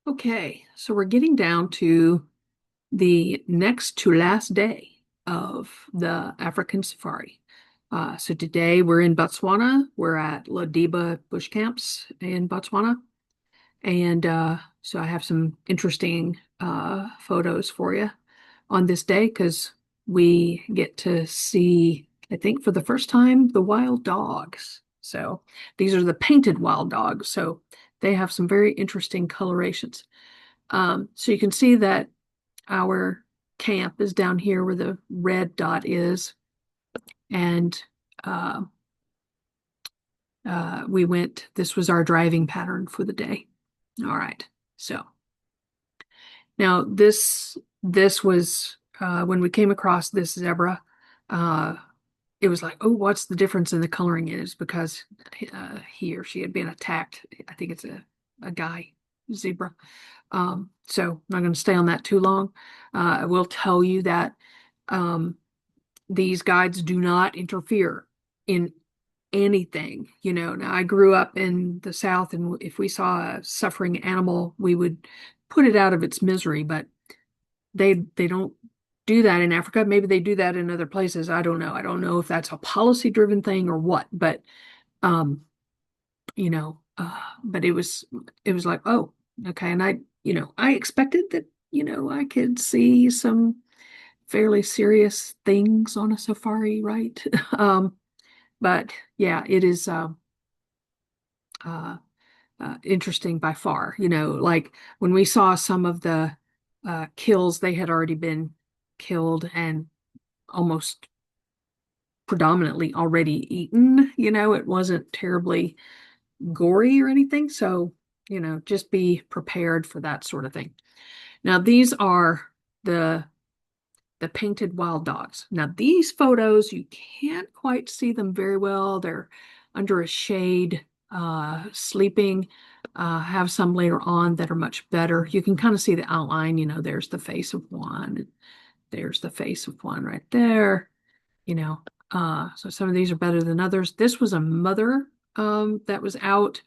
Okay, so we're getting down to the next to last day of the African safari. So today we're in Botswana. We're at Lediba bush camps in Botswana. And so I have some interesting photos for you on this day because we get to see, I think for the first time, the wild dogs. So these are the painted wild dogs. So they have some very interesting colorations. So you can see that our camp is down here where the red dot is. And uh, this was our driving pattern for the day. All right. So now this was when we came across this zebra, uh, it was like, oh, what's the difference in the coloring is because he or she had been attacked. I think it's a guy zebra. So I'm not going to stay on that too long. I will tell you that um, these guides do not interfere in anything. Now I grew up in the South, and if we saw a suffering animal, we would put it out of its misery, but they don't do that in Africa. Maybe they do that in other places. I don't know. I don't know if that's a policy driven thing or what, but um, but it was like, oh, okay. And I expected that, I could see some fairly serious things on a safari, right? But yeah, it is uh, interesting by far. Like when we saw some of the kills, they had already been killed and almost predominantly already eaten. It wasn't terribly gory or anything. So, just be prepared for that sort of thing. Now, these are the the painted wild dogs. Now, these photos, you can't quite see them very well. They're under a shade, sleeping. Have some later on that are much better. You can kind of see the outline. There's the face of one. There's the face of one right there. You know, so some of these are better than others. This was a mother that was out.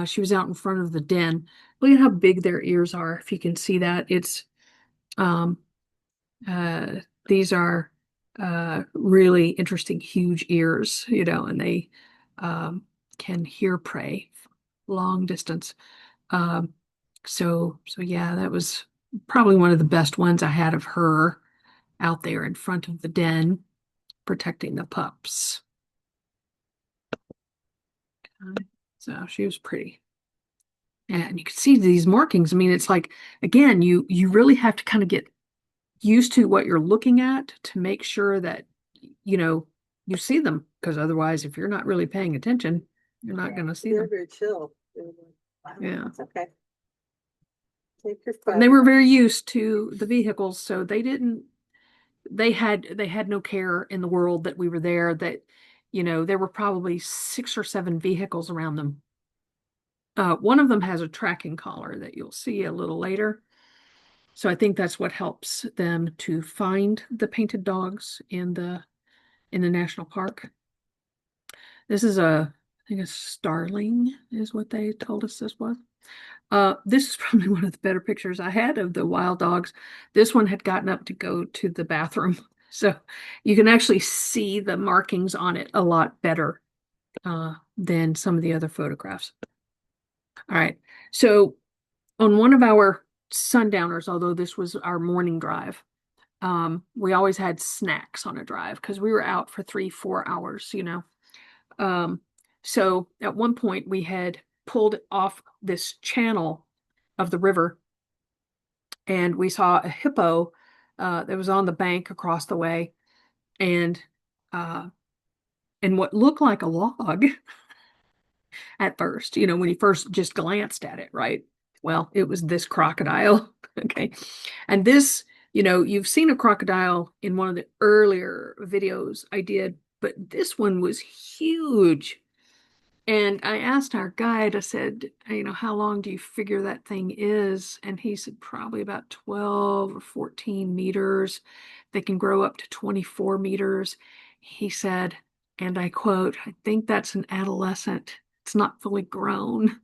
She was out in front of the den. Look at how big their ears are. If you can see that, it's um, these are really interesting, huge ears, and they um, can hear prey long distance. Um, so yeah, that was probably one of the best ones I had of her out there in front of the den protecting the pups. So she was pretty. And you can see these markings. I mean, it's like, again, you really have to kind of get used to what you're looking at to make sure that you know you see them, because otherwise if you're not really paying attention, you're not going to see They're them. very chill. Yeah. It's okay. Take your And they were photo. very used to the vehicles, so they had no care in the world that we were there, that there were probably 6 or 7 vehicles around them. One of them has a tracking collar that you'll see a little later. So I think that's what helps them to find the painted dogs in the national park. This is I think a starling is what they told us this was. This is probably one of the better pictures I had of the wild dogs. This one had gotten up to go to the bathroom. So you can actually see the markings on it a lot better than some of the other photographs. All right. So on one of our sundowners, although this was our morning drive, we always had snacks on a drive because we were out for 3, 4 hours. Um, so at one point we had pulled off this channel of the river, and we saw a hippo that was on the bank across the way, and uh, and what looked like a log at first, when you first just glanced at it, right? Well, it was this crocodile. Okay. And this, you've seen a crocodile in one of the earlier videos I did, but this one was huge. And I asked our guide, I said, how long do you figure that thing is? And he said, probably about 12 or 14 meters. They can grow up to 24 meters. He said, and I quote, I think that's an adolescent. It's not fully grown.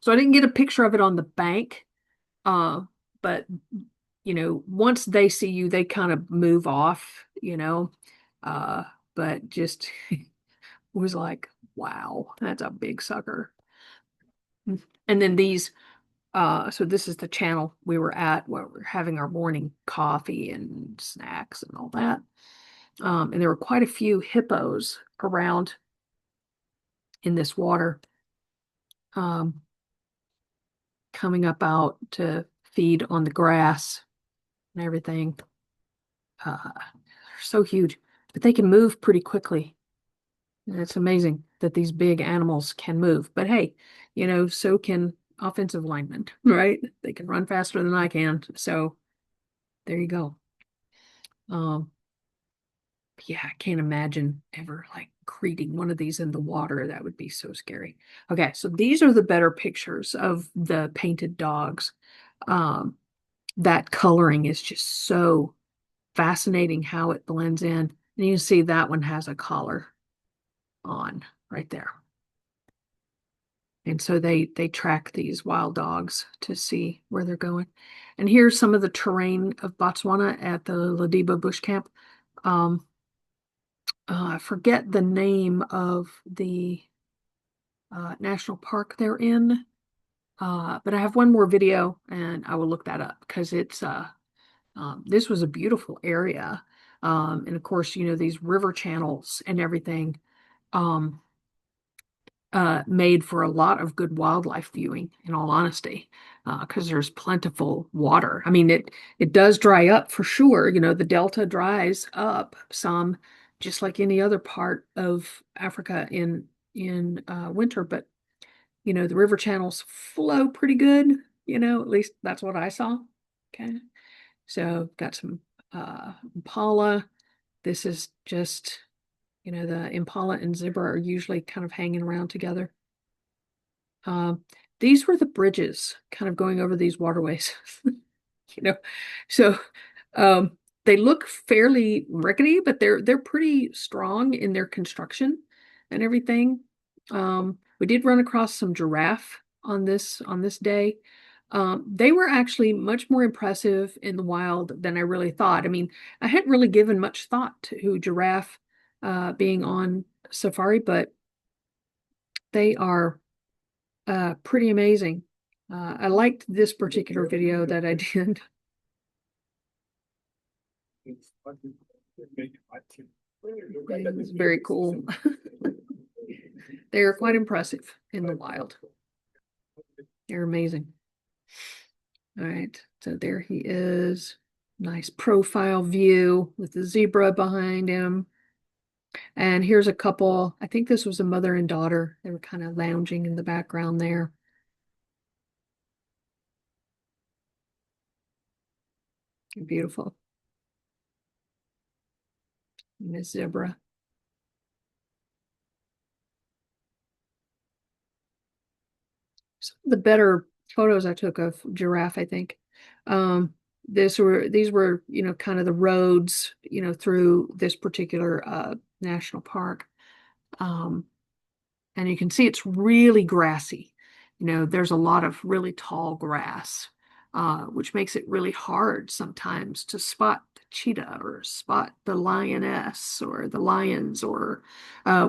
So I didn't get a picture of it on the bank. Uh, but once they see you, they kind of move off, Uh, but just was like, wow, that's a big sucker. And then so this is the channel we were at where we're having our morning coffee and snacks and all that. And there were quite a few hippos around in this water, um, coming up out to feed on the grass and everything. They're so huge, but they can move pretty quickly. And it's amazing that these big animals can move. But hey, so can offensive linemen, right? They can run faster than I can. So there you go. Um, yeah, I can't imagine ever like creating one of these in the water. That would be so scary. Okay, so these are the better pictures of the painted dogs. Um, that coloring is just so fascinating how it blends in. And you can see that one has a collar on right there. And so they track these wild dogs to see where they're going. And here's some of the terrain of Botswana at the Lediba bush camp. Um, I forget the name of the national park they're in, but I have one more video and I will look that up because this was a beautiful area. And of course, these river channels and everything. Um, Made for a lot of good wildlife viewing, in all honesty, because there's plentiful water. I mean, it does dry up for sure. The delta dries up some, just like any other part of Africa in winter. But the river channels flow pretty good. At least that's what I saw. Okay, so got some impala. This is just the impala and zebra are usually kind of hanging around together. Um, these were the bridges kind of going over these waterways, you know. So um, they look fairly rickety, but they're pretty strong in their construction and everything. We did run across some giraffe on this day. They were actually much more impressive in the wild than I really thought. I mean, I hadn't really given much thought to giraffe being on safari, but they are pretty amazing. I liked this particular video that I did. It's very cool. They are quite impressive in the wild. They're amazing. All right, so there he is. Nice profile view with the zebra behind him. And here's a couple. I think this was a mother and daughter. They were kind of lounging in the background there. Beautiful. Miss zebra. Some of the better photos I took of giraffe, I think. Um, these were, kind of the roads, through this particular national park. Um, and you can see it's really grassy. There's a lot of really tall grass, which makes it really hard sometimes to spot the cheetah or spot the lioness or the lions. Or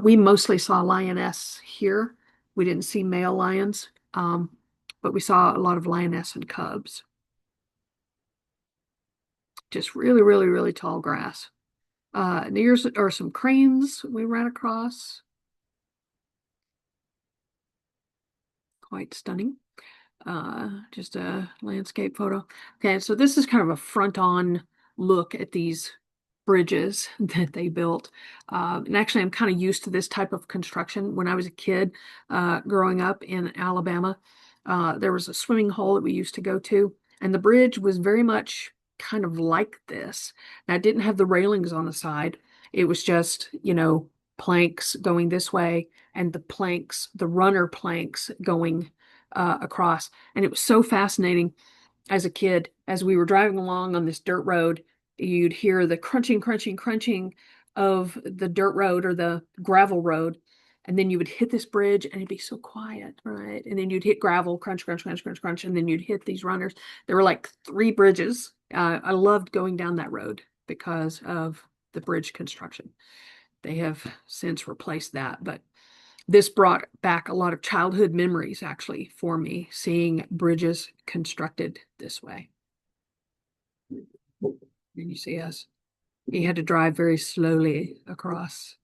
we mostly saw lioness here. We didn't see male lions, but we saw a lot of lioness and cubs. Just really, really, really tall grass. And here's are some cranes we ran across. Quite stunning. Just a landscape photo. Okay, so this is kind of a front-on look at these bridges that they built. And actually, I'm kind of used to this type of construction. When I was a kid, growing up in Alabama, there was a swimming hole that we used to go to, and the bridge was very much kind of like this. Now, it didn't have the railings on the side. It was just, planks going this way, and the runner planks going across. And it was so fascinating as a kid. As we were driving along on this dirt road, you'd hear the crunching, crunching, crunching of the dirt road or the gravel road. And then you would hit this bridge and it'd be so quiet, right? And then you'd hit gravel, crunch, crunch, crunch, crunch, crunch, and then you'd hit these runners. There were like 3 bridges. I loved going down that road because of the bridge construction. They have since replaced that, but this brought back a lot of childhood memories actually for me, seeing bridges constructed this way. And you see us. He had to drive very slowly across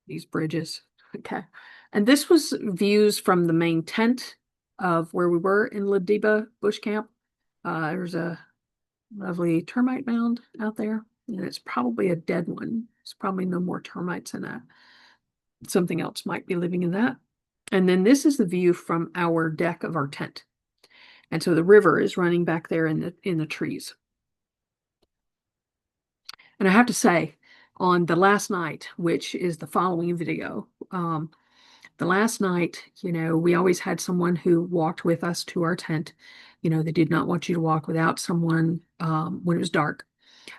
these bridges. Okay. And this was views from the main tent of where we were in Lediba Bush Camp. There's a lovely termite mound out there, and it's probably a dead one. There's probably no more termites in that. Something else might be living in that. And then this is the view from our deck of our tent. And so the river is running back there in the trees. And I have to say, on the last night, which is the following video, the last night, we always had someone who walked with us to our tent. They did not want you to walk without someone when it was dark.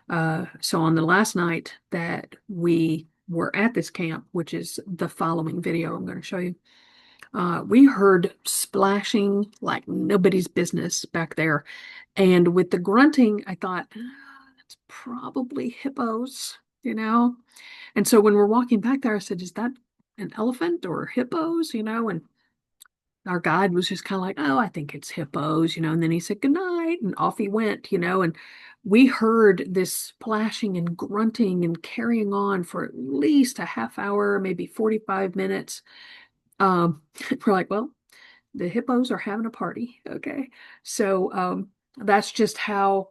So on the last night that we were at this camp, which is the following video I'm going to show you, we heard splashing like nobody's business back there. And with the grunting, I thought, that's probably hippos. And so when we're walking back there, I said, is that an elephant or hippos? And our guide was just kind of like, oh, I think it's hippos. And then he said, good night. And off he went. And we heard this splashing and grunting and carrying on for at least a half hour, maybe 45 minutes. We're like, well, the hippos are having a party. Okay. So that's just how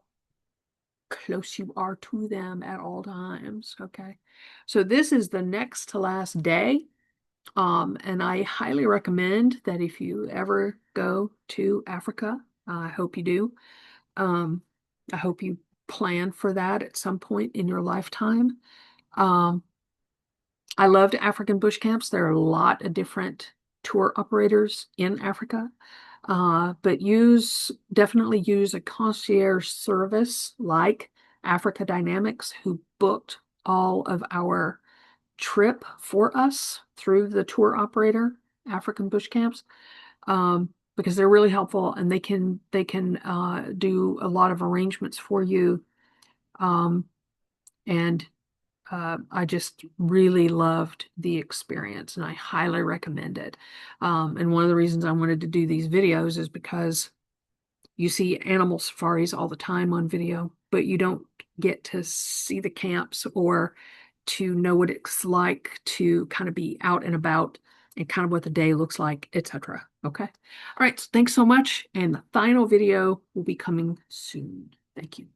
close you are to them at all times. Okay. So this is the next to last day. And I highly recommend that if you ever go to Africa, I hope you do. I hope you plan for that at some point in your lifetime. Um, I loved African bush camps. There are a lot of different tour operators in Africa. But definitely use a concierge service like Africa Dynamics, who booked all of our trip for us through the tour operator, African Bush Camps, because they're really helpful and they can do a lot of arrangements for you. And I just really loved the experience and I highly recommend it. And one of the reasons I wanted to do these videos is because you see animal safaris all the time on video, but you don't get to see the camps or to know what it's like to kind of be out and about and kind of what the day looks like, etc. Okay. All right. So thanks so much. And the final video will be coming soon. Thank you.